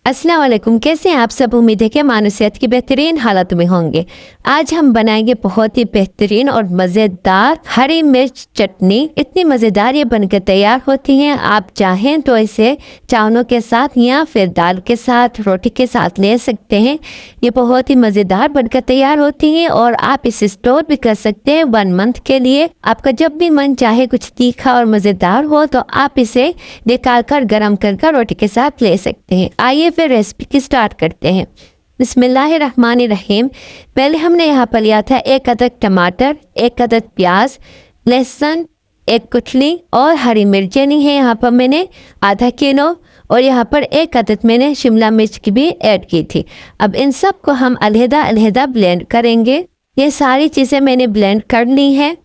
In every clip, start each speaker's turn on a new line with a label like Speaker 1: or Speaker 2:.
Speaker 1: अस्सलाम वालेकुम। कैसे हैं आप सब? उम्मीद है कि मानसियत की बेहतरीन हालत में होंगे। आज हम बनाएंगे बहुत ही बेहतरीन और मज़ेदार हरी मिर्च चटनी। इतनी मज़ेदार ये बनकर तैयार होती हैं। आप चाहें तो इसे चावलों के साथ या फिर दाल के साथ, रोटी के साथ ले सकते हैं। ये बहुत ही मज़ेदार बनकर तैयार होती हैं और आप इसे स्टोर भी कर सकते हैं 1 मंथ के लिए। आपका जब भी मन चाहे कुछ तीखा और मज़ेदार हो तो आप इसे निकाल कर गर्म कर रोटी के साथ ले सकते हैं। आइए फिर रेसिपी की स्टार्ट करते हैं। बिस्मिल्लाहिर्रहमानिर्रहीम। पहले हमने यहाँ पर लिया था 1 अदद टमाटर, 1 अदद प्याज, लहसुन, 1 कुटली और हरी मिर्चें ली है यहाँ पर मैंने आधा किलो, और यहाँ पर 1 अदद मैंने शिमला मिर्च की भी ऐड की थी। अब इन सब को हम अलहदा अलहदा ब्लेंड करेंगे। ये सारी चीज़ें मैंने ब्लेंड कर ली है।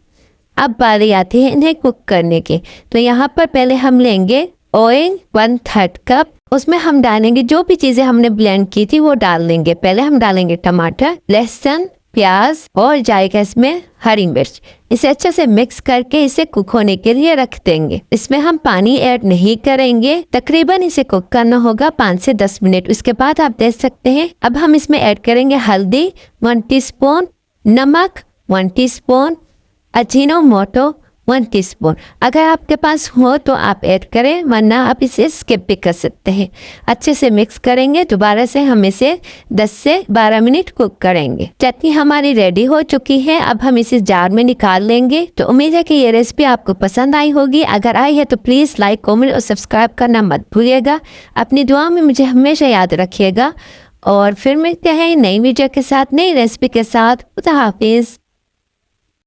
Speaker 1: अब बारी आती है इन्हें कुक करने की। तो यहाँ पर पहले हम लेंगे ऑयल 1/3 कप। उसमें हम डालेंगे जो भी चीज़ें हमने ब्लेंड की थी वो डाल देंगे। पहले हम डालेंगे टमाटर, लहसुन, प्याज और जाएगा इसमें हरी मिर्च। इसे अच्छे से मिक्स करके इसे कुक होने के लिए रख देंगे। इसमें हम पानी ऐड नहीं करेंगे। तकरीबन इसे कुक करना होगा 5 से 10 मिनट। उसके बाद आप देख सकते हैं अब हम इसमें ऐड करेंगे हल्दी 1 टीस्पून, नमक 1 टीस्पून, अजीनोमोटो 1 टीस्पून। अगर आपके पास हो तो आप ऐड करें, वरना आप इसे स्किप भी कर सकते हैं। अच्छे से मिक्स करेंगे। दोबारा से हम इसे 10 से 12 मिनट कुक करेंगे। चटनी हमारी रेडी हो चुकी है। अब हम इसे जार में निकाल लेंगे। तो उम्मीद है कि ये रेसिपी आपको पसंद आई होगी। अगर आई है तो प्लीज़ लाइक, कमेंट और सब्सक्राइब करना मत भूलिएगा। अपनी दुआ में मुझे हमेशा याद रखिएगा और फिर मिलते हैं नई वीडियो के साथ, नई रेसिपी के साथ। खुदा हाफिज़।